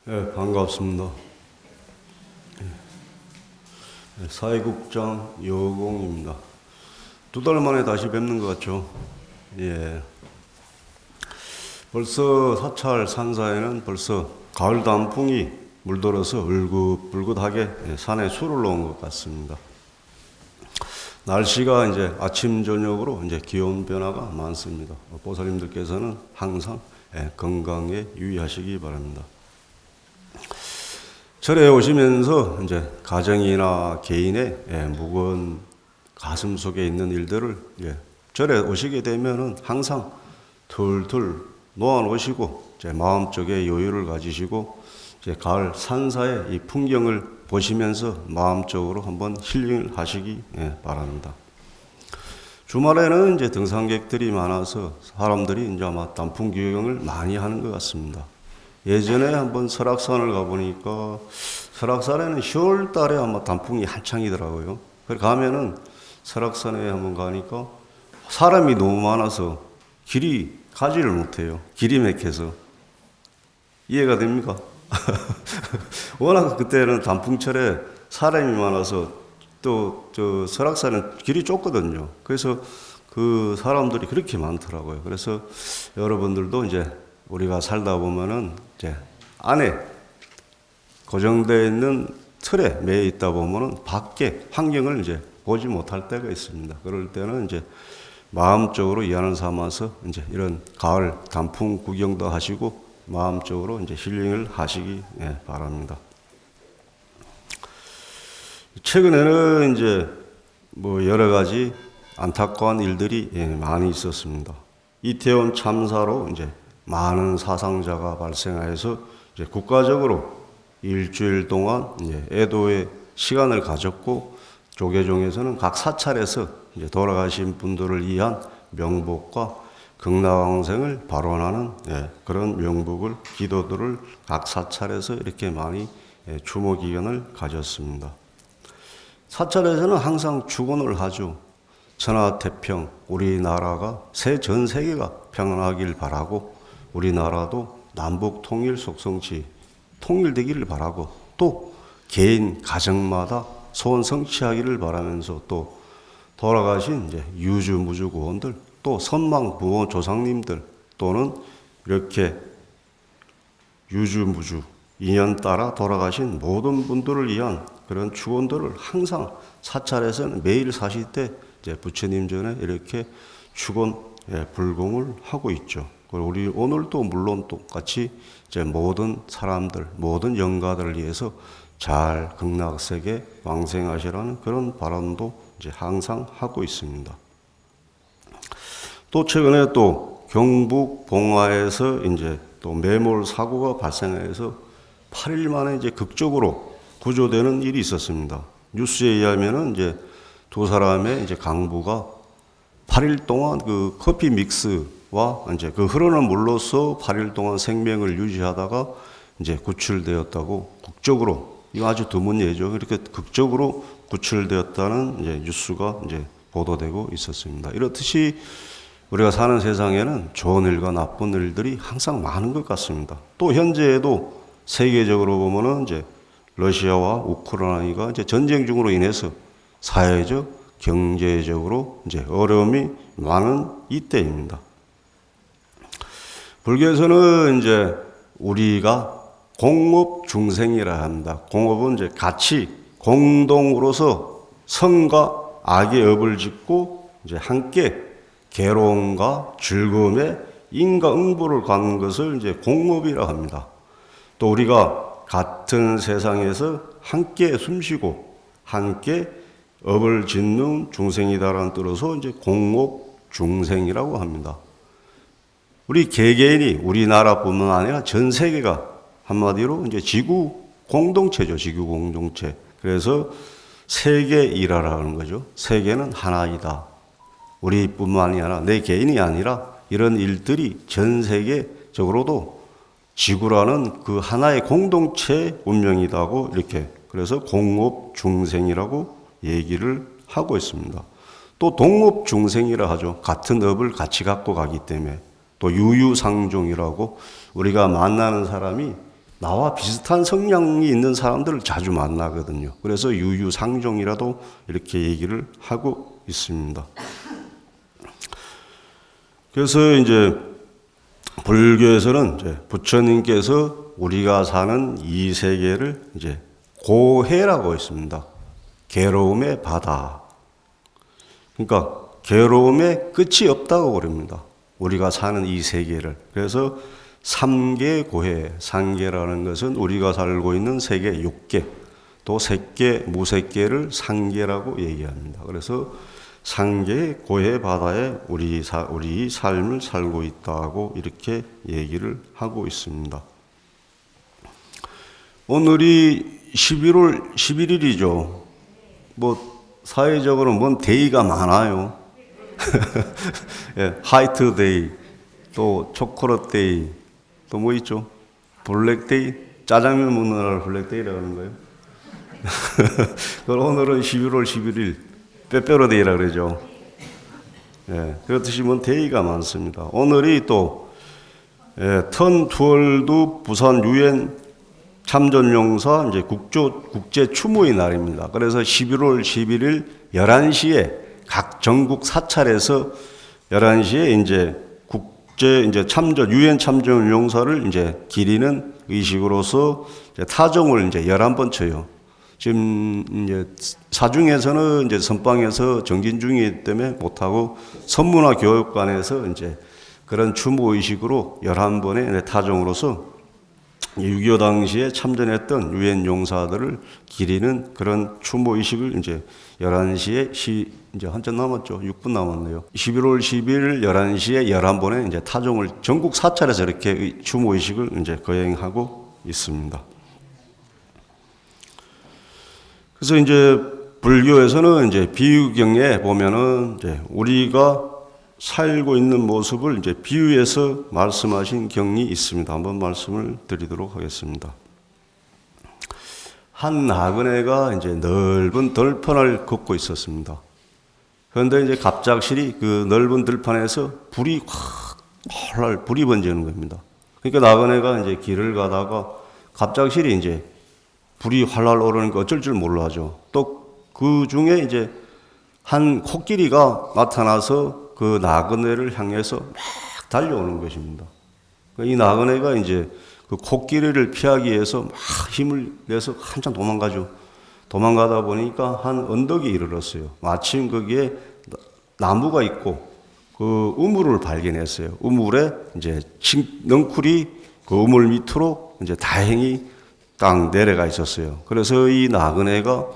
네, 반갑습니다. 네, 사회국장 여공입니다. 2달 만에 다시 뵙는 것 같죠? 예. 벌써 사찰 산사에는 벌써 가을 단풍이 물들어서 울긋불긋하게 산에 술을 놓은 것 같습니다. 날씨가 이제 아침, 저녁으로 이제 기온 변화가 많습니다. 보살님들께서는 항상 건강에 유의하시기 바랍니다. 절에 오시면서 이제 가정이나 개인의 무거운 가슴 속에 있는 일들을 절에 오시게 되면은 항상 툴툴 놓아 놓으시고 마음속에 여유를 가지시고 이제 가을 산사의 이 풍경을 보시면서 마음적으로 한번 힐링을 하시기 바랍니다. 주말에는 이제 등산객들이 많아서 사람들이 이제 아마 단풍 구경을 많이 하는 것 같습니다. 예전에 한번 설악산을 가보니까 설악산에는 10월 달에 아마 단풍이 한창이더라고요. 그래서 가면은 설악산에 한번 가니까 사람이 너무 많아서 길이 가지를 못해요. 길이 막혀서. 이해가 됩니까? 워낙 그때는 단풍철에 사람이 많아서 또 저 설악산은 길이 좁거든요. 그래서 그 사람들이 그렇게 많더라고요. 그래서 여러분들도 이제 우리가 살다 보면은 이제 안에 고정되어 있는 틀에 매여 있다 보면은 밖에 환경을 이제 보지 못할 때가 있습니다. 그럴 때는 이제 마음적으로 위안을 삼아서 이제 이런 가을 단풍 구경도 하시고 마음적으로 이제 힐링을 하시기 바랍니다. 최근에는 이제 뭐 여러 가지 안타까운 일들이 많이 있었습니다. 이태원 참사로 이제 많은 사상자가 발생하여서 이제 국가적으로 일주일 동안 애도의 시간을 가졌고 조계종에서는 각 사찰에서 이제 돌아가신 분들을 위한 명복과 극락왕생을 발언하는 그런 명복을 기도들을 각 사찰에서 이렇게 많이 추모 기간을 가졌습니다. 사찰에서는 항상 축원을 하죠. 천하태평, 우리나라가 전 세계가 평안하길 바라고 우리나라도 남북 통일 속성치 통일되기를 바라고 또 개인 가정마다 소원 성취하기를 바라면서 또 돌아가신 이제 유주무주고원들 또 선망 부모 조상님들 또는 이렇게 유주무주 인연 따라 돌아가신 모든 분들을 위한 그런 축원들을 항상 사찰에서는 매일 사실 때 이제 부처님 전에 이렇게 축원 불공을 하고 있죠. 그리고 우리 오늘도 물론 똑같이 이제 모든 사람들, 모든 영가들을 위해서 잘 극락세계 왕생하시라는 그런 발언도 이제 항상 하고 있습니다. 또 최근에 또 경북 봉화에서 이제 또 매몰 사고가 발생해서 8일 만에 이제 극적으로 구조되는 일이 있었습니다. 뉴스에 의하면은 이제 두 사람의 이제 강부가 8일 동안 그 커피 믹스와 이제 그 흐르는 물로서 8일 동안 생명을 유지하다가 이제 구출되었다고 극적으로 이거 아주 드문 예죠. 이렇게 극적으로 구출되었다는 이제 뉴스가 이제 보도되고 있었습니다. 이렇듯이 우리가 사는 세상에는 좋은 일과 나쁜 일들이 항상 많은 것 같습니다. 또 현재에도 세계적으로 보면은 이제 러시아와 우크라이나가 이제 전쟁 중으로 인해서 사회적, 경제적으로 이제 어려움이 많은 이때입니다. 불교에서는 이제 우리가 공업 중생이라 합니다. 공업은 이제 같이 공동으로서 선과 악의 업을 짓고 이제 함께 괴로움과 즐거움에 인과응보를 갖는 것을 이제 공업이라 합니다. 또 우리가 같은 세상에서 함께 숨쉬고 함께 업을 짓는 중생이다라는 뜻으로 이제 공업 중생이라고 합니다. 우리 개개인이 우리나라뿐만 아니라 전 세계가 한마디로 이제 지구 공동체죠. 지구 공동체. 그래서 세계 일하라는 거죠. 세계는 하나이다. 우리뿐만 아니라 내 개인이 아니라 이런 일들이 전 세계적으로도 지구라는 그 하나의 공동체 운명이다고 이렇게 그래서 공업 중생이라고 얘기를 하고 있습니다. 또 동업 중생이라 하죠. 같은 업을 같이 갖고 가기 때문에 또 유유상종이라고 우리가 만나는 사람이 나와 비슷한 성향이 있는 사람들을 자주 만나거든요. 그래서 유유상종이라도 이렇게 얘기를 하고 있습니다. 그래서 이제 불교에서는 이제 부처님께서 우리가 사는 이 세계를 이제 고해라고 했습니다. 괴로움의 바다. 그러니까 괴로움의 끝이 없다고 그럽니다. 우리가 사는 이 세계를. 그래서 삼계고해, 상계라는 것은 우리가 살고 있는 세계 6계, 또 색계, 무색계를 상계라고 얘기합니다. 그래서 상계 고해 바다에 우리 삶을 살고 있다고 이렇게 얘기를 하고 있습니다. 오늘이 11월 11일이죠. 뭐 사회적으로 뭔 데이가 많아요. 예, 화이트 데이, 또 초콜릿 데이, 또 뭐 있죠? 블랙 데이, 짜장면 먹는 날 블랙 데이라고 하는 거예요. 오늘은 11월 11일 빼빼로 데이라고 그러죠. 예, 그렇듯이 뭔 데이가 많습니다. 오늘이 또 턴 투월드 부산 유엔 참전용사 이제 국제 추모의 날입니다. 그래서 11월 11일 11시에 각 전국 사찰에서 11시에 이제 이제 유엔 참전용사를 이제 기리는 의식으로서 이제 타종을 이제 11번 쳐요. 지금 이제 사중에서는 이제 선방에서 정진 중이기 때문에 못하고 선문화 교육관에서 이제 그런 추모 의식으로 11번의 타종으로서 6.25 당시에 참전했던 유엔 용사들을 기리는 그런 추모 의식을 이제 11시에 이제 한참 남았죠. 6분 남았네요. 11월 10일 11시에 11번에 이제 타종을 전국 사찰에서 이렇게 추모 의식을 이제 거행하고 있습니다. 그래서 이제 불교에서는 이제 비유경에 보면은 이제 우리가 살고 있는 모습을 이제 비유해서 말씀하신 경이 있습니다. 한번 말씀을 드리도록 하겠습니다. 한 나그네가 이제 넓은 들판을 걷고 있었습니다. 그런데 이제 갑작스레 그 넓은 들판에서 불이 번지는 겁니다. 그러니까 나그네가 이제 길을 가다가 갑작스레 이제 불이 활활 오르니까 어쩔 줄 몰라죠. 또 그 중에 이제 한 코끼리가 나타나서 그 나그네를 향해서 막 달려오는 것입니다. 이 나그네가 이제 그 코끼리를 피하기 위해서 막 힘을 내서 한참 도망가죠. 도망가다 보니까 한 언덕에 이르렀어요. 마침 거기에 나무가 있고 그 우물을 발견했어요. 우물에 이제 넝쿨이 그 우물 밑으로 이제 다행히 딱 내려가 있었어요. 그래서 이 나그네가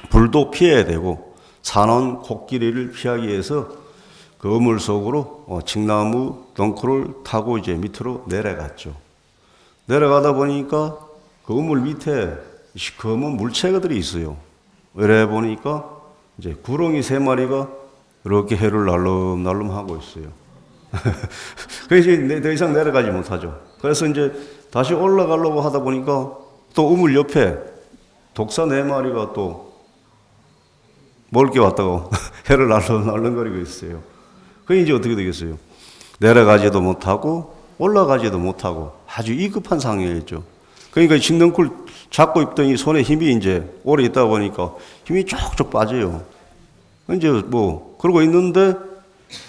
불도 피해야 되고 사나운 코끼리를 피하기 위해서 그 우물 속으로 칡나무 덩쿨을 타고 이제 밑으로 내려갔죠. 내려가다 보니까 그 우물 밑에 검은 물체들이 있어요. 이래 보니까 이제 구렁이 3마리가 이렇게 해를 날름날름 하고 있어요. 그래서 이제 더 이상 내려가지 못하죠. 그래서 이제 다시 올라가려고 하다 보니까 또 우물 옆에 독사 4마리가 또 먹을 게 왔다고 해를 날름거리고 있어요. 그게 이제 어떻게 되겠어요? 내려가지도 못하고 올라가지도 못하고 아주 위급한 상황이었죠. 그러니까 칡넝쿨 잡고 있더니 손에 힘이 이제 오래 있다 보니까 힘이 쪽쪽 빠져요. 이제 뭐 그러고 있는데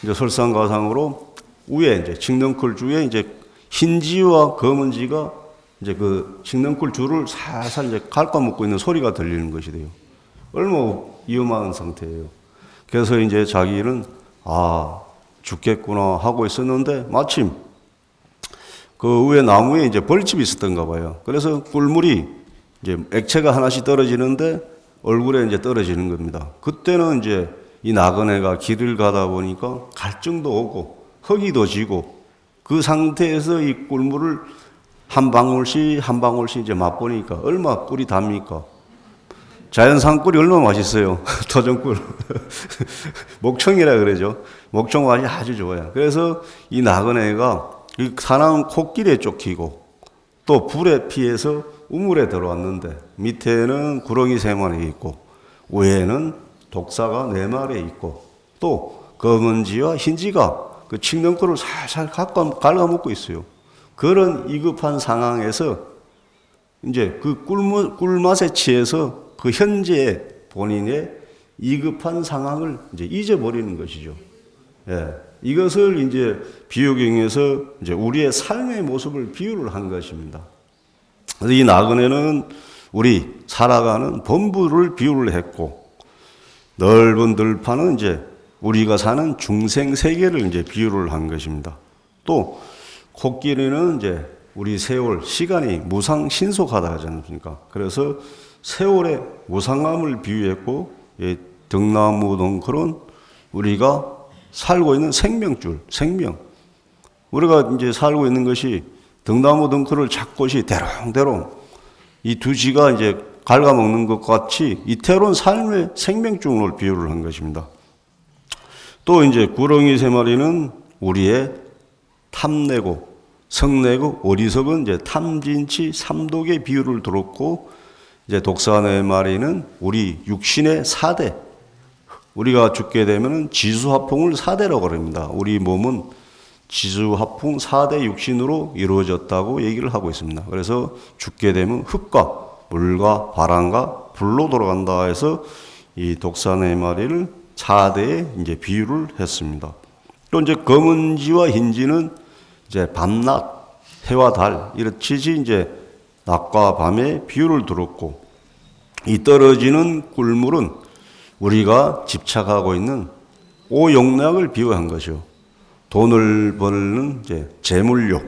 이제 설상가상으로 위에 이제 칡넝쿨 주에 이제 흰지와 검은지가 이제 그 칡넝쿨 줄을 살살 이제 갉아먹고 있는 소리가 들리는 것이 돼요. 얼마나 위험한 상태예요. 그래서 이제 자기는 죽겠구나 하고 있었는데 마침 그 위에 나무에 이제 벌집이 있었던가 봐요. 그래서 꿀물이 이제 액체가 하나씩 떨어지는데 얼굴에 이제 떨어지는 겁니다. 그때는 이제 이 나그네가 길을 가다 보니까 갈증도 오고 허기도 지고 그 상태에서 이 꿀물을 한 방울씩 한 방울씩 이제 맛보니까 얼마 꿀이 답니까? 자연산 꿀이 얼마나 맛있어요. 토종꿀. 목청이라 그러죠. 목청 맛이 아주 좋아요. 그래서 이 나그네가 이 사나운 코끼리에 쫓기고 또 불에 피해서 우물에 들어왔는데 밑에는 구렁이 3마리 있고 위에는 독사가 4마리 있고 또 검은지와 흰지가 그 칡넝쿨을 살살 갉아먹고 있어요. 그런 위급한 상황에서 이제 그 꿀맛에 취해서 그 현재 본인의 이급한 상황을 이제 잊어버리는 것이죠. 예. 이것을 이제 비유경에서 이제 우리의 삶의 모습을 비유를 한 것입니다. 그래서 이 나그네는 우리 살아가는 본부를 비유를 했고, 넓은 들판은 이제 우리가 사는 중생 세계를 이제 비유를 한 것입니다. 또 코끼리는 이제 우리 세월, 시간이 무상 신속하다 하지 않습니까? 그래서 세월의 무상함을 비유했고, 등나무 덩굴은 우리가 살고 있는 생명줄, 생명. 우리가 이제 살고 있는 것이 등나무 덩굴을 잡고시 대롱대롱 이 두 지가 이제 갉아먹는 것 같이 이태로운 삶의 생명줄을 비유를 한 것입니다. 또 이제 구렁이 세 마리는 우리의 탐내고 성내고 어리석은 이제 탐진치 삼독의 비유를 들었고, 이제 독사 네 마리는 우리 육신의 사대, 우리가 죽게 되면 지수화풍을 사대라고 합니다. 우리 몸은 지수화풍 사대 육신으로 이루어졌다고 얘기를 하고 있습니다. 그래서 죽게 되면 흙과 물과 바람과 불로 돌아간다 해서 이 독사 네 마리를 사대에 이제 비유를 했습니다. 또 이제 검은지와 흰지는 이제 밤낮, 해와 달, 이렇듯이 이제 낮과 밤의 비유를 들었고, 이 떨어지는 꿀물은 우리가 집착하고 있는 오욕락을 비유한 것이요. 돈을 벌는 이제 재물욕,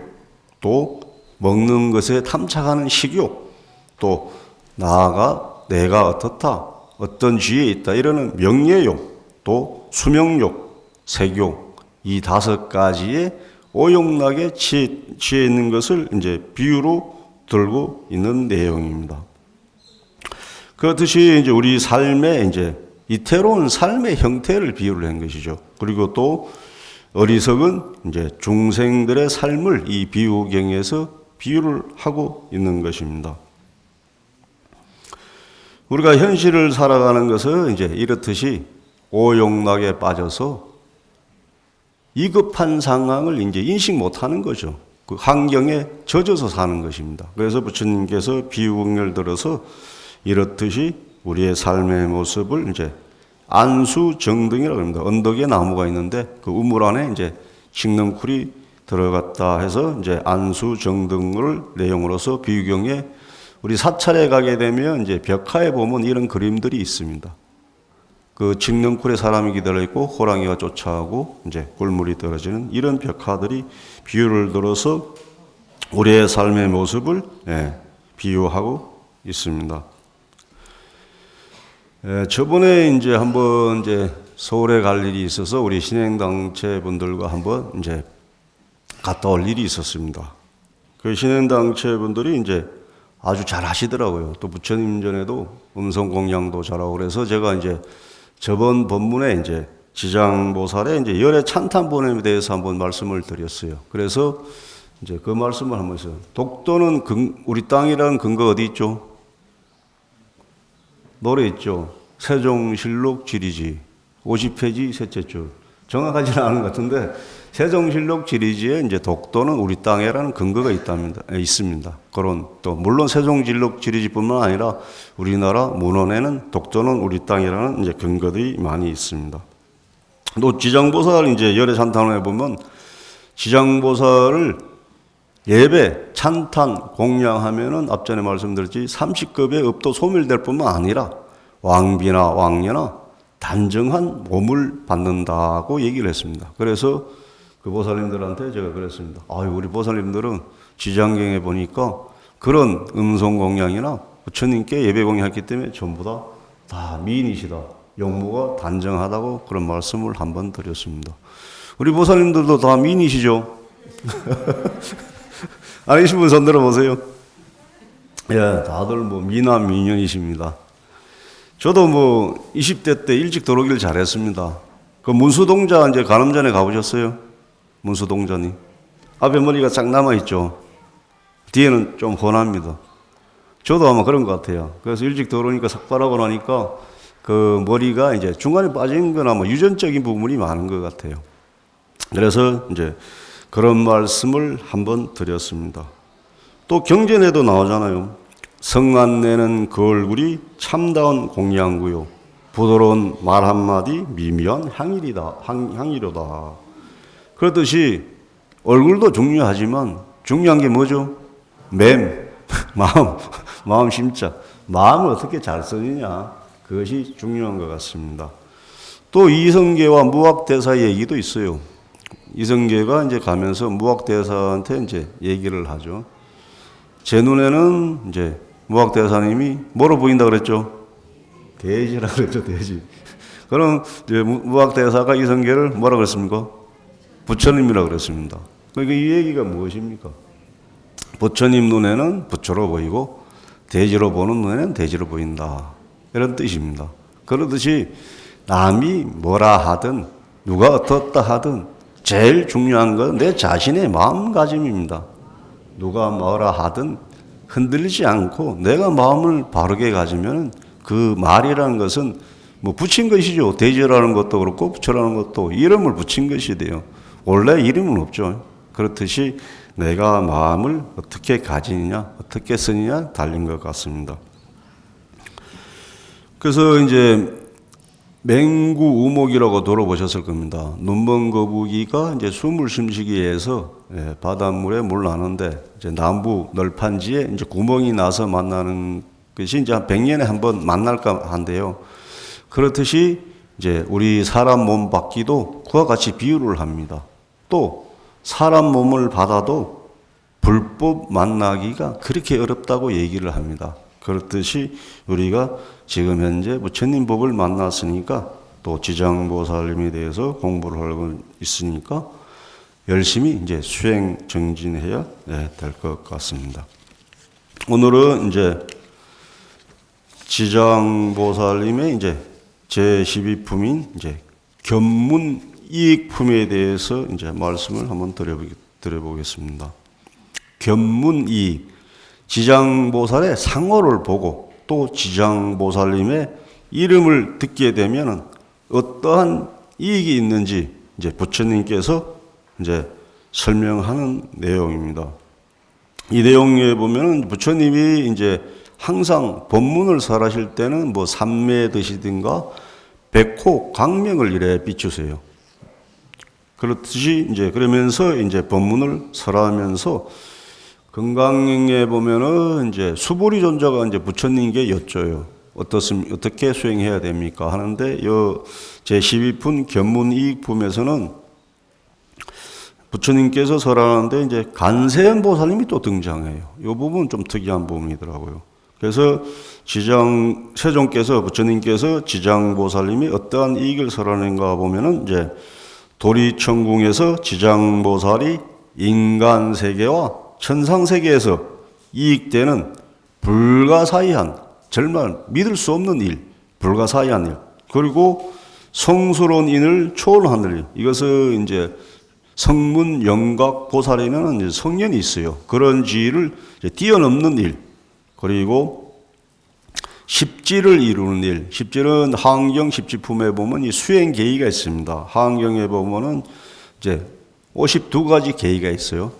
또 먹는 것에 탐착하는 식욕, 또 나아가 내가 어떻다, 어떤 지위에 있다 이러는 명예욕, 또 수명욕, 색욕, 이 5가지의 오욕락에 취해 있는 것을 이제 비유로 들고 있는 내용입니다. 그렇듯이 이제 우리 삶의 이제 이태로운 삶의 형태를 비유를 한 것이죠. 그리고 또 어리석은 이제 중생들의 삶을 이 비유경에서 비유를 하고 있는 것입니다. 우리가 현실을 살아가는 것은 이제 이렇듯이 오욕락에 빠져서 위급한 상황을 이제 인식 못하는 거죠. 그 환경에 젖어서 사는 것입니다. 그래서 부처님께서 비유경을 들어서 이렇듯이 우리의 삶의 모습을 이제 안수정등이라고 합니다. 언덕에 나무가 있는데 그 우물 안에 이제 칡넝쿨이 들어갔다 해서 이제 안수정등을 내용으로서 비유경에 우리 사찰에 가게 되면 이제 벽화에 보면 이런 그림들이 있습니다. 그 칡넝쿨에 사람이 기다려 있고 호랑이가 쫓아오고 이제 꿀물이 떨어지는 이런 벽화들이 비유를 들어서 우리의 삶의 모습을 비유하고 있습니다. 저번에 이제 한번 이제 서울에 갈 일이 있어서 우리 신행당체 분들과 한번 이제 갔다 올 일이 있었습니다. 그 신행당체 분들이 이제 아주 잘 하시더라고요. 또 부처님 전에도 음성 공양도 잘하고 그래서 제가 이제 저번 본문에 이제 지장보살의 이제 열애 찬탄본에 대해서 한번 말씀을 드렸어요. 그래서 이제 그 말씀을 한번 했어요. 독도는 우리 땅이라는 근거 어디 있죠? 노래 있죠. 세종실록 지리지 50페이지 셋째 줄. 정확하지는 않은 것 같은데 세종실록 지리지에 이제 독도는 우리 땅이라는 근거가 있습니다. 그런 또 물론 세종실록 지리지뿐만 아니라 우리나라 문헌에는 독도는 우리 땅이라는 이제 근거들이 많이 있습니다. 또 지장보살 이제 열애 찬탄에 보면 지장보살을 예배, 찬탄, 공양하면은 앞전에 말씀드렸지 30급의 업도 소멸될 뿐만 아니라 왕비나 왕녀나 단정한 몸을 받는다고 얘기를 했습니다. 그래서 그 보살님들한테 제가 그랬습니다. 우리 보살님들은 지장경에 보니까 그런 음성 공양이나 부처님께 예배 공양했기 때문에 전부 다 미인이시다. 용모가 단정하다고 그런 말씀을 한번 드렸습니다. 우리 보살님들도 다 미인이시죠? 아니신 분 손 들어보세요. 예, 다들 뭐 미남 미녀이십니다. 저도 뭐 20대 때 일찍 들어오길 잘했습니다. 그 문수동자 이제 간음전에 가보셨어요? 문수동전이 앞에 머리가 쫙 남아있죠. 뒤에는 좀 훤합니다. 저도 아마 그런 것 같아요. 그래서 일찍 들어오니까 삭발하고 나니까 그 머리가 이제 중간에 빠진 거나 뭐 유전적인 부분이 많은 것 같아요. 그래서 이제 그런 말씀을 한번 드렸습니다. 또 경전에도 나오잖아요. 성안내는 그 얼굴이 참다운 공양구요. 부드러운 말 한마디 미미한 향이로다. 그렇듯이 얼굴도 중요하지만 중요한 게 뭐죠? 마음 심자. 마음을 어떻게 잘 쓰느냐. 그것이 중요한 것 같습니다. 또 이성계와 무학대사 얘기도 있어요. 이성계가 이제 가면서 무학대사한테 이제 얘기를 하죠. 제 눈에는 이제 무학대사님이 뭐로 보인다 그랬죠? 돼지라 그랬죠, 돼지. 그럼 이제 무학대사가 이성계를 뭐라 그랬습니까? 부처님이라 그랬습니다. 그러니까 이 얘기가 무엇입니까? 부처님 눈에는 부처로 보이고 돼지로 보는 눈에는 돼지로 보인다. 이런 뜻입니다. 그러듯이 남이 뭐라 하든 누가 어떻다 하든 제일 중요한 건 내 자신의 마음가짐입니다. 누가 뭐라 하든 흔들리지 않고 내가 마음을 바르게 가지면 그 말이라는 것은 뭐 붙인 것이죠. 돼지라는 것도 그렇고 부처라는 것도 이름을 붙인 것이 돼요. 원래 이름은 없죠. 그렇듯이 내가 마음을 어떻게 가지느냐, 어떻게 쓰느냐 달린 것 같습니다. 그래서 이제 맹구우목이라고 들어보셨을 겁니다. 눈먼 거북이가 이제 숨을 숨쉬기 위해서 바닷물에 물 나는데 이제 남부 널판지에 이제 구멍이 나서 만나는 것이 이제 한 100년에 한 번 만날까 한데요. 그렇듯이 이제 우리 사람 몸 받기도 그와 같이 비유를 합니다. 또 사람 몸을 받아도 불법 만나기가 그렇게 어렵다고 얘기를 합니다. 그렇듯이 우리가 지금 현재 부처님 법을 만났으니까 또 지장보살님에 대해서 공부를 하고 있으니까 열심히 이제 수행 정진해야 될 것 같습니다. 오늘은 이제 지장보살님의 이제 제12품인 이제 견문이익품에 대해서 이제 말씀을 한번 드려보겠습니다. 견문이익. 지장보살의 상호를 보고 또 지장보살님의 이름을 듣게 되면 어떠한 이익이 있는지 이제 부처님께서 이제 설명하는 내용입니다. 이 내용에 보면 부처님이 이제 항상 법문을 설하실 때는 뭐 삼매 드시든가 백호 광명을 이래 비추세요. 그렇듯이 이제 그러면서 이제 법문을 설하면서 금강경에 보면은 이제 수보리 존자가 이제 부처님께 여쭤요. 어떻게 수행해야 됩니까? 하는데 요 제12품 견문이익품에서는 부처님께서 설하는데 이제 간세음 보살님이 또 등장해요. 이 부분은 좀 특이한 부분이더라고요. 그래서 세종께서 부처님께서 지장보살님이 어떠한 이익을 설하는가 보면은 이제 도리천궁에서 지장보살이 인간 세계와 천상 세계에서 이익되는 불가사의한 정말 믿을 수 없는 일, 불가사의한 일, 그리고 성스러운 인을 초월하는 일. 이것은 이제 성문 영각 보살에는 이제 성년이 있어요. 그런 지위를 뛰어넘는 일, 그리고 십지를 이루는 일. 십지는 하안경 십지품에 보면 이 수행 계의가 있습니다. 하안경에 보면은 이제 52가지 계의가 있어요.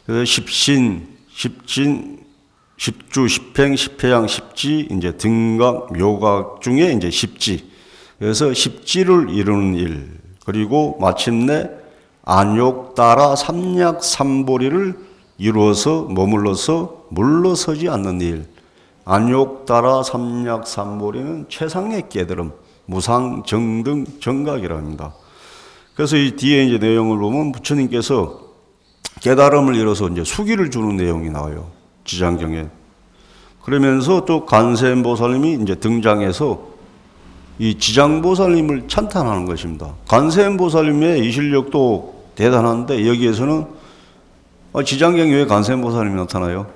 그래서 십신, 십주, 십행, 십회양, 십지, 이제 등각, 묘각 중에 이제 십지. 그래서 십지를 이루는 일. 그리고 마침내 안욕 따라 삼약 삼보리를 이루어서 머물러서 물러서지 않는 일. 안욕 따라 삼약 삼보리는 최상의 깨달음, 무상 정등 정각이라 합니다. 그래서 이 뒤에 이제 내용을 보면 부처님께서 깨달음을 이뤄서 이제 수기를 주는 내용이 나와요. 지장경에. 그러면서 또 간세음보살님이 이제 등장해서 이 지장보살님을 찬탄하는 것입니다. 간세음보살님의 이 실력도 대단한데 여기에서는 지장경에 왜 간세음보살님이 나타나요?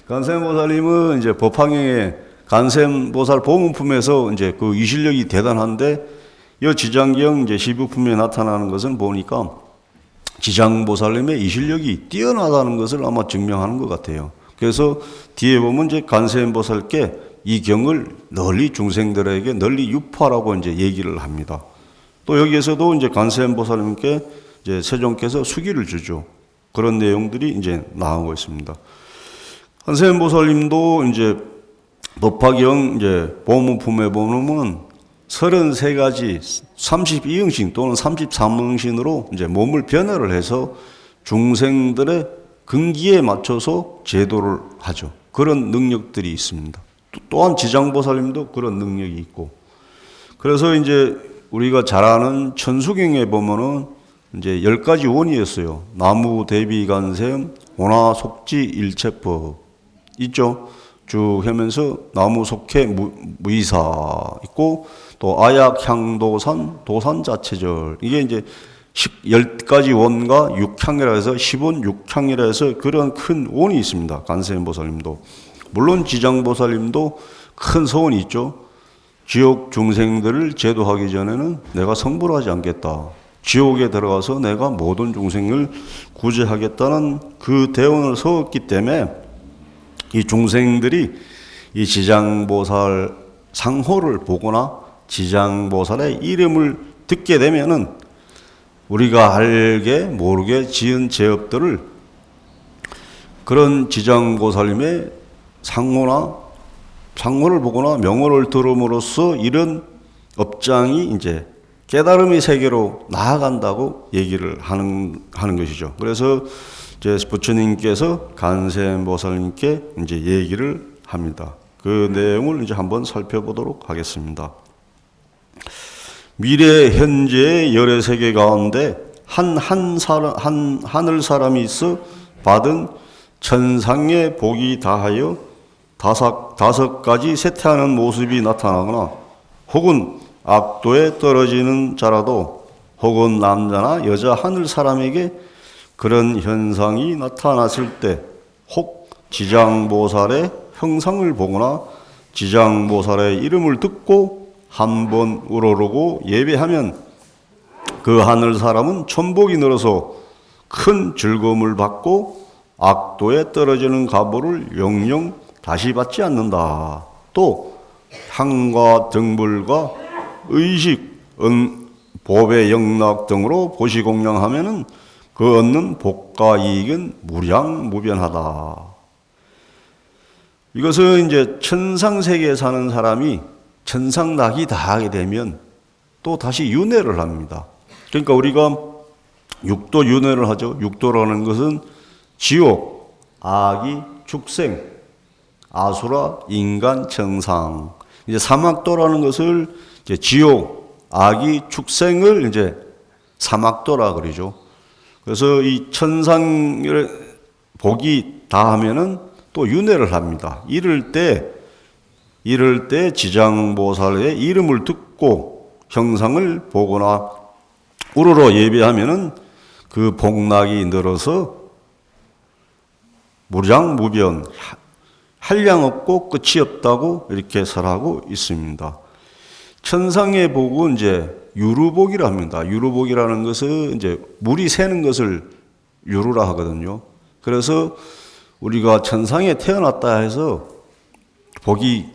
간세음보살님은 이제 법화경에 간세음보살 보문품에서 이제 그 이 실력이 대단한데 이 지장경 이제 시부품에 나타나는 것은 보니까 지장보살님의 이 실력이 뛰어나다는 것을 아마 증명하는 것 같아요. 그래서 뒤에 보면 이제 간세음보살께 이 경을 널리 중생들에게 널리 유포하라고 이제 얘기를 합니다. 또 여기에서도 이제 간세음보살님께 이제 세종께서 수기를 주죠. 그런 내용들이 이제 나오고 있습니다. 한세음보살님도 이제 법화경 이제 보문품에 보면 33가지 32응신 또는 33응신으로 이제 몸을 변화를 해서 중생들의 근기에 맞춰서 제도를 하죠. 그런 능력들이 있습니다. 또한 지장보살님도 그런 능력이 있고, 그래서 이제 우리가 잘 아는 천수경에 보면은 이제 10가지 원이었어요. 나무 대비 간셈 오나 속지 일체법 있죠. 쭉 하면서 나무 속해 무이사 있고, 또 아약 향도산 도산 자체절, 이게 이제 10가지 원과 육향이라 해서 10원 육향이라 해서 그런 큰 원이 있습니다. 간세음보살님도. 물론 지장보살님도 큰 서원이 있죠. 지옥 중생들을 제도하기 전에는 내가 성불하지 않겠다. 지옥에 들어가서 내가 모든 중생을 구제하겠다는 그 대원을 세웠기 때문에 이 중생들이 이 지장보살 상호를 보거나 지장보살의 이름을 듣게 되면은 우리가 알게 모르게 지은 죄업들을 그런 지장보살님의 상호를 보거나 명호를 들음으로써 이런 업장이 이제 깨달음의 세계로 나아간다고 얘기를 하는 것이죠. 그래서 이제 부처님께서 간세음보살님께 이제 얘기를 합니다. 그 내용을 이제 한번 살펴보도록 하겠습니다. 미래 현재의 열의 세계 가운데 하늘 사람이 있어 받은 천상의 복이 다하여 다섯 가지 쇠퇴하는 모습이 나타나거나, 혹은 악도에 떨어지는 자라도, 혹은 남자나 여자 하늘 사람에게 그런 현상이 나타났을 때, 혹 지장보살의 형상을 보거나 지장보살의 이름을 듣고 한번 우러르고 예배하면 그 하늘 사람은 천복이 늘어서 큰 즐거움을 받고 악도에 떨어지는 가보를 영영 다시 받지 않는다. 또 향과 등불과 의식, 보배, 영락 등으로 보시공양하면은 그 얻는 복과 이익은 무량무변하다. 이것은 이제 천상세계에 사는 사람이 천상낙이 다하게 되면 또 다시 윤회를 합니다. 그러니까 우리가 육도 윤회를 하죠. 육도라는 것은 지옥, 아기, 축생, 아수라, 인간, 천상. 이제 사막도라는 것을 이제 지옥, 아기, 축생을 이제 사막도라 그러죠. 그래서 이 천상의 복이 다하면은 또 윤회를 합니다. 이럴 때 지장보살의 이름을 듣고 형상을 보거나 우러러 예배하면은 그 복락이 늘어서 무량무변, 한량 없고 끝이 없다고 이렇게 설하고 있습니다. 천상의 복은 이제 유루복이라 합니다. 유루복이라는 것은 이제 물이 새는 것을 유루라 하거든요. 그래서 우리가 천상에 태어났다 해서 복이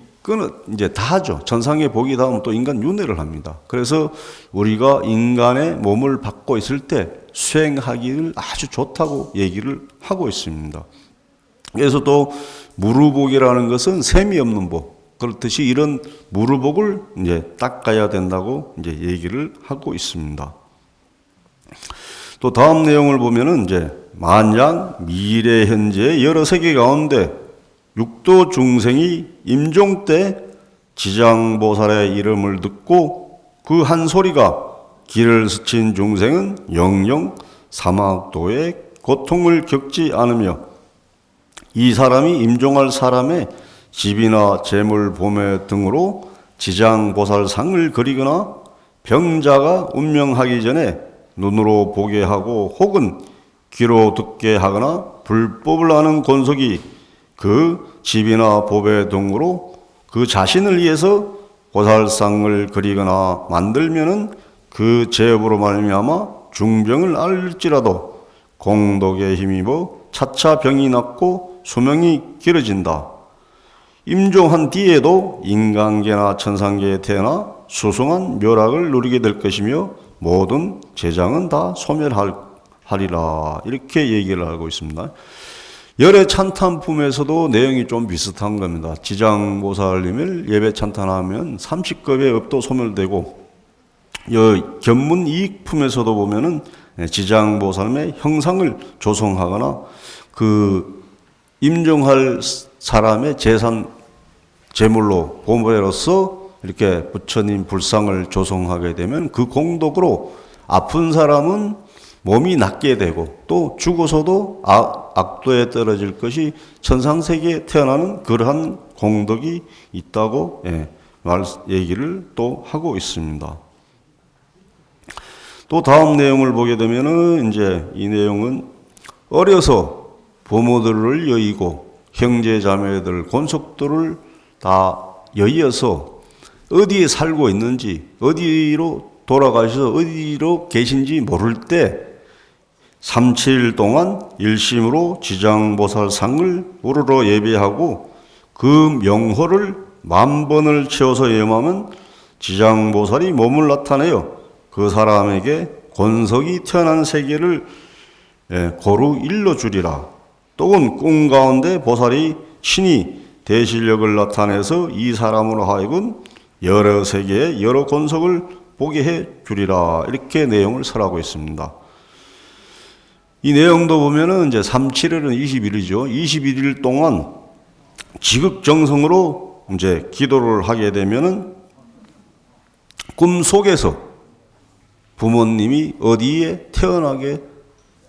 이제 다 하죠. 천상의 복이 닿으면 또 인간 윤회를 합니다. 그래서 우리가 인간의 몸을 받고 있을 때 수행하기를 아주 좋다고 얘기를 하고 있습니다. 그래서 또 무루복이라는 것은 셈이 없는 복. 그렇듯이 이런 무루복을 이제 닦아야 된다고 이제 얘기를 하고 있습니다. 또 다음 내용을 보면은 이제 만약 미래 현재 여러 세계 가운데 육도 중생이 임종 때 지장보살의 이름을 듣고 그 한 소리가 길을 스친 중생은 영영 사막도의 고통을 겪지 않으며, 이 사람이 임종할 사람의 집이나 재물, 보매 등으로 지장보살상을 그리거나 병자가 운명하기 전에 눈으로 보게 하고 혹은 귀로 듣게 하거나 불법을 아는 권속이 그 집이나 보배 등으로 그 자신을 위해서 보살상을 그리거나 만들면은 그 제업으로 말미암아 중병을 앓을지라도 공덕에 힘입어 차차 병이 낫고 수명이 길어진다. 임종한 뒤에도 인간계나 천상계에 태어나 수승한 묘락을 누리게 될 것이며 모든 재장은 다 소멸하리라. 이렇게 얘기를 하고 있습니다. 열애 찬탄품에서도 내용이 좀 비슷한 겁니다. 지장보살님을 예배 찬탄하면 30급의 업도 소멸되고, 견문 이익품에서도 보면은 지장보살님의 형상을 조성하거나 그 임종할 사람의 재산 제물로 보물로서 이렇게 부처님 불상을 조성하게 되면 그 공덕으로 아픈 사람은 몸이 낫게 되고 또 죽어서도 악도에 떨어질 것이 천상세계에 태어나는 그러한 공덕이 있다고 얘기를 또 하고 있습니다. 또 다음 내용을 보게 되면은 이제 이 내용은 어려서 부모들을 여의고 형제 자매들 권속들을 다 여의어서 어디에 살고 있는지 어디로 돌아가셔서 어디로 계신지 모를 때 3, 7일 동안 일심으로 지장보살상을 우러러 예배하고 그 명호를 10,000번을 채워서 예음하면 지장보살이 몸을 나타내어 그 사람에게 권석이 태어난 세계를 고루 일러주리라. 또는 꿈 가운데 보살이 신이 대실력을 나타내서 이 사람으로 하여금 여러 세계의 여러 권석을 보게 해 주리라. 이렇게 내용을 설하고 있습니다. 이 내용도 보면은 이제 3, 7일은 21일이죠. 21일 동안 지극정성으로 이제 기도를 하게 되면은 꿈 속에서 부모님이 어디에 태어나게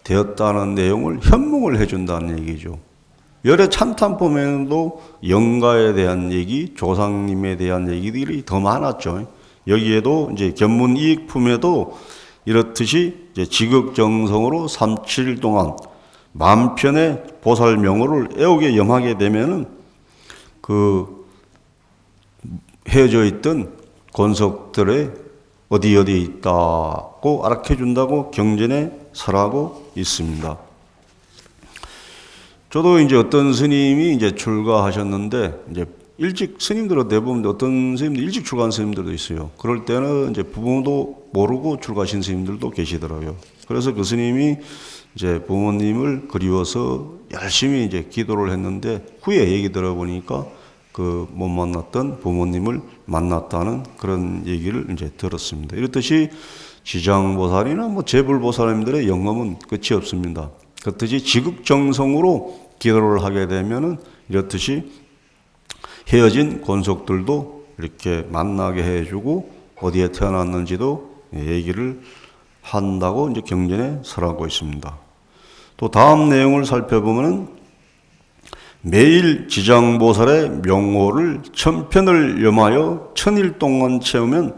되었다는 내용을 현몽을 해준다는 얘기죠. 열애 찬탄품에도 영가에 대한 얘기, 조상님에 대한 얘기들이 더 많았죠. 여기에도 이제 견문이익품에도 이렇듯이 이제 지극정성으로 3, 7일 동안 10,000편의 보살 명호를 애우게 염하게 되면은 그 헤어져 있던 권석들의 어디에 있다고 알아채 준다고 경전에 설하고 있습니다. 저도 이제 어떤 스님이 이제 출가하셨는데, 이제 일찍 스님들은 대부분 어떤 스님들 일찍 출가한 스님들도 있어요. 그럴 때는 이제 부모도 모르고 출가하신 스님들도 계시더라고요. 그래서 그 스님이 이제 부모님을 그리워서 열심히 이제 기도를 했는데 후에 얘기 들어보니까 그 못 만났던 부모님을 만났다는 그런 얘기를 이제 들었습니다. 이렇듯이 지장보살이나 뭐 재불보살님들의 영험은 끝이 없습니다. 그렇듯이 지극정성으로 기도를 하게 되면은 이렇듯이 헤어진 권속들도 이렇게 만나게 해주고 어디에 태어났는지도 얘기를 한다고 이제 경전에 설하고 있습니다. 또 다음 내용을 살펴보면은 매일 지장보살의 명호를 1000편을 염하여 1000일 동안 채우면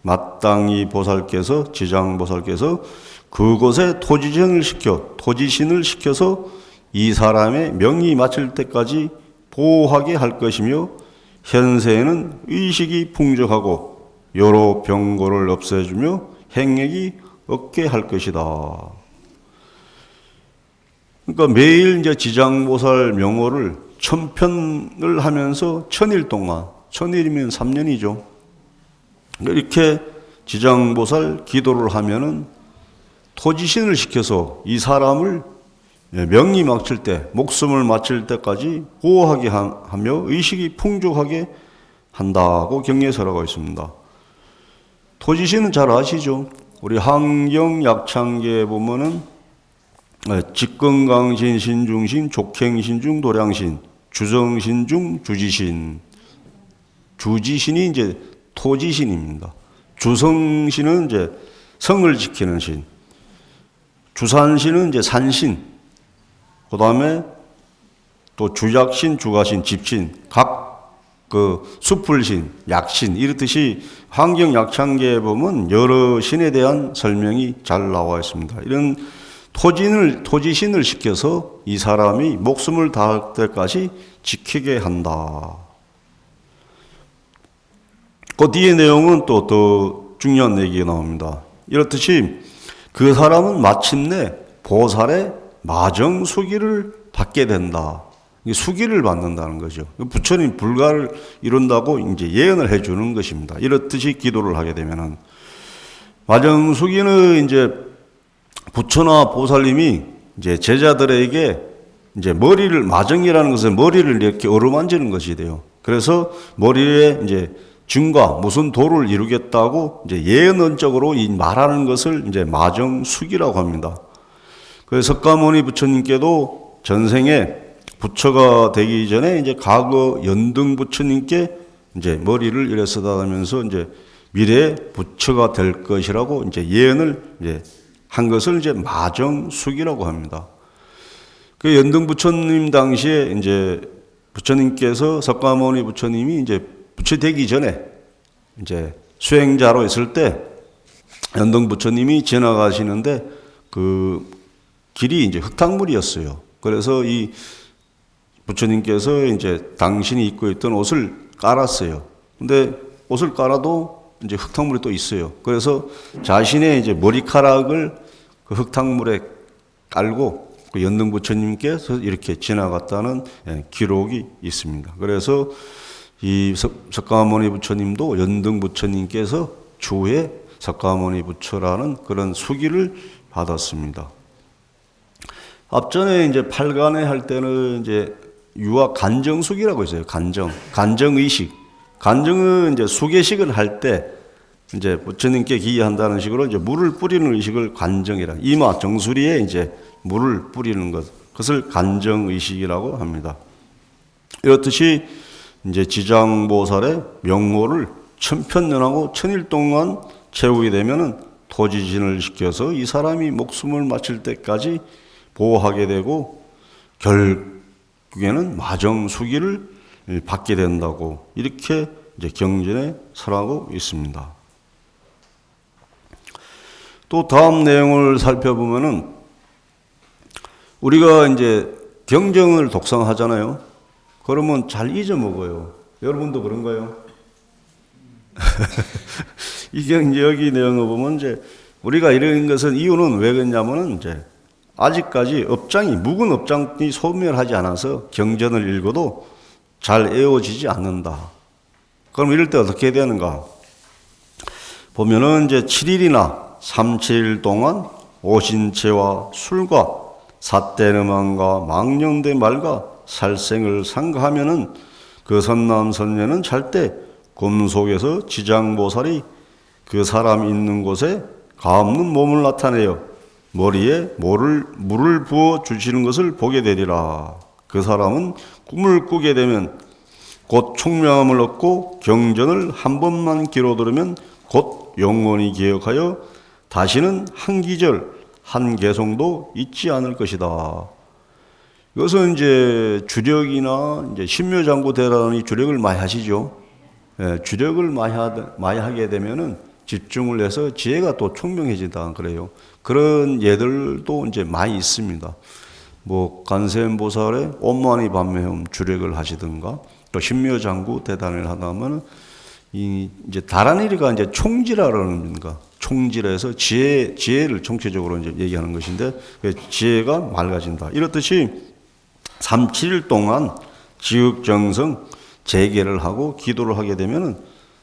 마땅히 보살께서 지장보살께서 그곳에 토지신을 시켜서 이 사람의 명이 마칠 때까지 보호하게 할 것이며 현세에는 의식이 풍족하고 여러 병고를 없애주며 행액이 없게 할 것이다. 그러니까 매일 이제 지장보살 명호를 1000편을 하면서 1000일 동안, 1000일이면 3년이죠. 이렇게 지장보살 기도를 하면은 토지신을 시켜서 이 사람을 명이 마칠 때, 목숨을 마칠 때까지 보호하게 하며 의식이 풍족하게 한다고 경에 설하고 있습니다. 토지신은 잘 아시죠? 우리 한경약창계에 보면은 직건강신, 신중신, 족행신중, 도량신, 주성신중, 주지신. 주지신이 이제 토지신입니다. 주성신은 이제 성을 지키는 신. 주산신은 이제 산신. 그 다음에 또 주약신, 주가신, 집신, 각 그 수풀신, 약신 이렇듯이 환경약창계에 보면 여러 신에 대한 설명이 잘 나와 있습니다. 이런 토지신을 시켜서 이 사람이 목숨을 다할 때까지 지키게 한다. 그 뒤에 내용은 또 더 중요한 얘기가 나옵니다. 이렇듯이 그 사람은 마침내 보살의 마정 수기를 받게 된다. 수기를 받는다는 거죠. 부처님 불가를 이룬다고 이제 예언을 해주는 것입니다. 이렇듯이 기도를 하게 되면은 마정 수기는 이제 부처나 보살님이 이제 제자들에게 이제 머리를, 마정이라는 것은 머리를 이렇게 어루만지는 것이 돼요. 그래서 머리에 이제 증과 무슨 도를 이루겠다고 이제 예언적으로 이 말하는 것을 이제 마정숙이라고 합니다. 그래서 석가모니 부처님께도 전생에 부처가 되기 전에 이제 과거 연등 부처님께 이제 머리를 이래 쓰다듬으면서 이제 미래에 부처가 될 것이라고 이제 예언을 이제 한 것을 이제 마정숙이라고 합니다. 그 연등 부처님 당시에 이제 부처님께서 석가모니 부처님이 이제 부처 되기 전에 이제 수행자로 있을 때 연등 부처님이 지나가시는데 그 길이 이제 흙탕물이었어요. 그래서 이 부처님께서 이제 당신이 입고 있던 옷을 깔았어요. 근데 옷을 깔아도 이제 흙탕물이 또 있어요. 그래서 자신의 이제 머리카락을 그 흙탕물에 깔고 그 연등 부처님께서 이렇게 지나갔다는 기록이 있습니다. 그래서 이 석가모니 부처님도 연등 부처님께서 주에 석가모니 부처라는 그런 수기를 받았습니다. 앞전에 이제 8간에 할 때는 이제 유아 간정숙이라고 있어요. 간정의식. 간정은 이제 수계식을 할 때 이제 부처님께 기여한다는 식으로 이제 물을 뿌리는 의식을 간정이라. 이마 정수리에 이제 물을 뿌리는 것. 그것을 간정의식이라고 합니다. 이렇듯이 이제 지장보살의 명호를 천편년하고 천일 동안 채우게 되면은 토지진을 시켜서 이 사람이 목숨을 마칠 때까지 보호하게 되고 결국에는 마정수기를 받게 된다고 이렇게 이제 경전에 설하고 있습니다. 또 다음 내용을 살펴보면은 우리가 이제 경전을 독상하잖아요. 그러면 잘 잊어먹어요. 여러분도 그런가요? 이게 이제 여기 내용을 보면 이제 우리가 이런 것은 이유는 왜 그랬냐면은 이제 아직까지 묵은 업장이 소멸하지 않아서 경전을 읽어도 잘 외워지지 않는다. 그럼 이럴 때 어떻게 해야 되는가? 보면은 이제 7일이나 37일 동안 오신채와 술과 삿대음악과 망령대 말과 살생을 상가하면은 그 선남선녀는 잘 때 금속에서 지장보살이 그 사람 있는 곳에 가없는 몸을 나타내요. 머리에 물을 부어 주시는 것을 보게 되리라. 그 사람은 꿈을 꾸게 되면 곧 총명함을 얻고 경전을 한 번만 귀로 들으면 곧 영원히 기억하여 다시는 한 기절, 한 개송도 잊지 않을 것이다. 이것은 이제 주력이나 이제 신묘장구 대단히 주력을 많이 하시죠. 주력을 많이 하게 되면은 집중을 해서 지혜가 또 총명해진다 그래요. 그런 예들도 이제 많이 있습니다. 뭐 관세음보살의 온만이 반매험 주력을 하시든가 또 신묘장구 대단을 하다면 이제 다란이리가 이제 총지라는 건가 총지라해서 지혜를 총체적으로 이제 얘기하는 것인데 지혜가 맑아진다. 이렇듯이 37일 동안 지극정성 재개를 하고 기도를 하게 되면은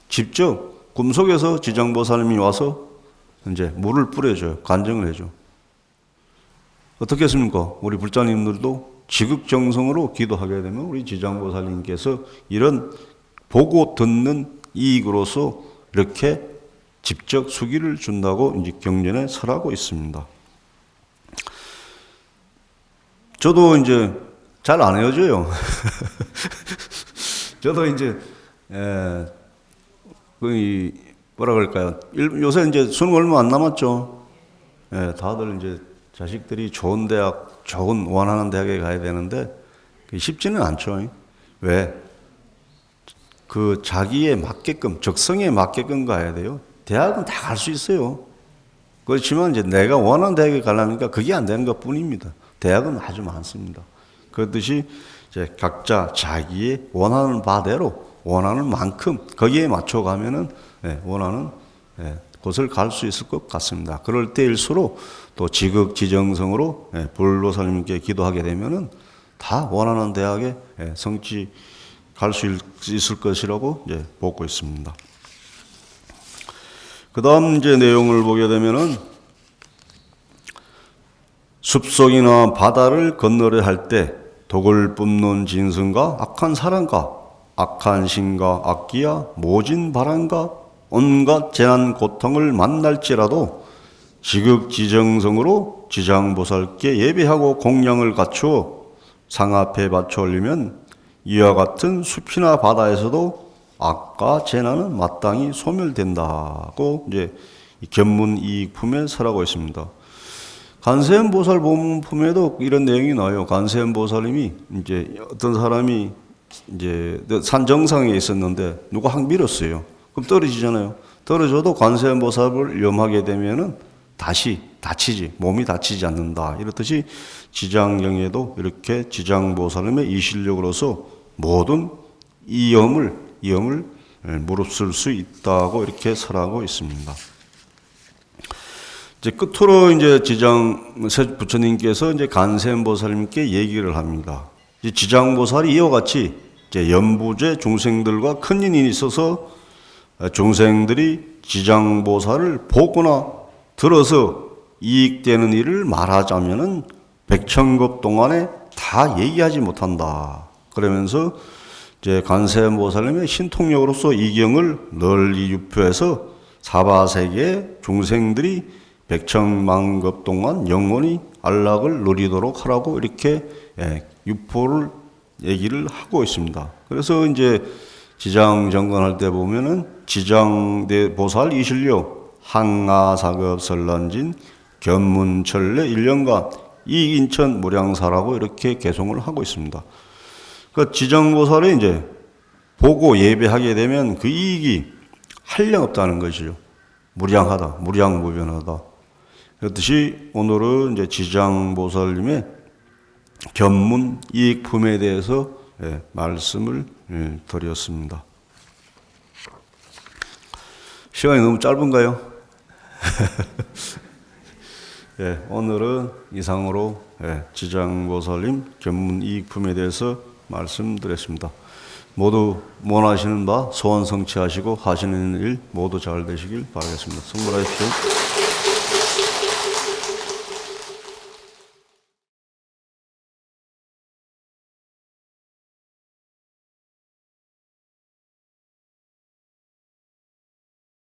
직접 꿈속에서 지장보살님이 와서 이제 물을 뿌려줘요. 간정을 해줘. 어떻게 했습니까? 우리 불자님들도 지극정성으로 기도하게 되면 우리 지장보살님께서 이런 보고 듣는 이익으로서 이렇게 직접 수기를 준다고 이제 경전에 설하고 있습니다. 저도 이제 잘 안 헤어져요. 저도 이제 뭐라 그럴까요? 요새 이제 수능 얼마 안 남았죠. 다들 이제 자식들이 좋은 대학, 좋은 원하는 대학에 가야 되는데 쉽지는 않죠. 왜? 그 자기에 맞게끔, 적성에 맞게끔 가야 돼요. 대학은 다 갈 수 있어요. 그렇지만 이제 내가 원하는 대학에 가려니까 그게 안 되는 것 뿐입니다. 대학은 아주 많습니다. 그렇듯이 이제 각자 자기의 원하는 바대로 원하는 만큼 거기에 맞춰 가면은 원하는 곳을 갈 수 있을 것 같습니다. 그럴 때일수록 또 지극지정성으로 불로사님께 기도하게 되면은 다 원하는 대학에 성취 갈 수 있을 것이라고 이제 보고 있습니다. 그 다음 이제 내용을 보게 되면은 숲속이나 바다를 건너려 할 때 독을 뿜는 진승과 악한 사람과 악한 신과 악기야 모진 바람과 온갖 재난 고통을 만날지라도 지극지정성으로 지장보살께 예배하고 공양을 갖추어 상 앞에 바쳐 올리면 이와 같은 숲이나 바다에서도 악과 재난은 마땅히 소멸된다고 이제 견문이익품에 설하고 있습니다. 관세음보살 법문품에도 이런 내용이 나와요. 관세음보살님이 이제 어떤 사람이 이제 산 정상에 있었는데 누가 확 밀었어요. 그럼 떨어지잖아요. 떨어져도 관세음보살을 염하게 되면은 다시 다치지, 몸이 다치지 않는다. 이렇듯이 지장경에도 이렇게 지장보살님의 이 실력으로서 모든 이염을 무릅쓸 수 있다고 이렇게 설하고 있습니다. 이제 끝으로 이제 지장 부처님께서 이제 관세음보살님께 얘기를 합니다. 이제 지장보살이 이와 같이 이제 연부제 중생들과 큰 인이 있어서 중생들이 지장보살을 보거나 들어서 이익되는 일을 말하자면은 백천급 동안에 다 얘기하지 못한다. 그러면서 이제 관세음보살님의 신통력으로서 이 경을 널리 유표해서 사바세계의 중생들이 백천만급 동안 영원히 안락을 누리도록 하라고 이렇게 유포를 얘기를 하고 있습니다. 그래서 이제 지장 정건할 때 보면은 지장대보살 이실력 항아사급 설란진 견문철례 1년간 이인천 무량사라고 이렇게 개송을 하고 있습니다. 그 지장보살이 이제 보고 예배하게 되면 그 이익이 한량없다는 것이죠. 무량하다, 무량무변하다. 그렇듯이 오늘은 이제 지장보살님의 견문 이익품에 대해서 말씀을 드렸습니다. 시간이 너무 짧은가요? 오늘은 이상으로 지장보살님 견문 이익품에 대해서 말씀드렸습니다. 모두 원하시는 바 소원 성취하시고 하시는 일 모두 잘 되시길 바라겠습니다. 성불하십시오.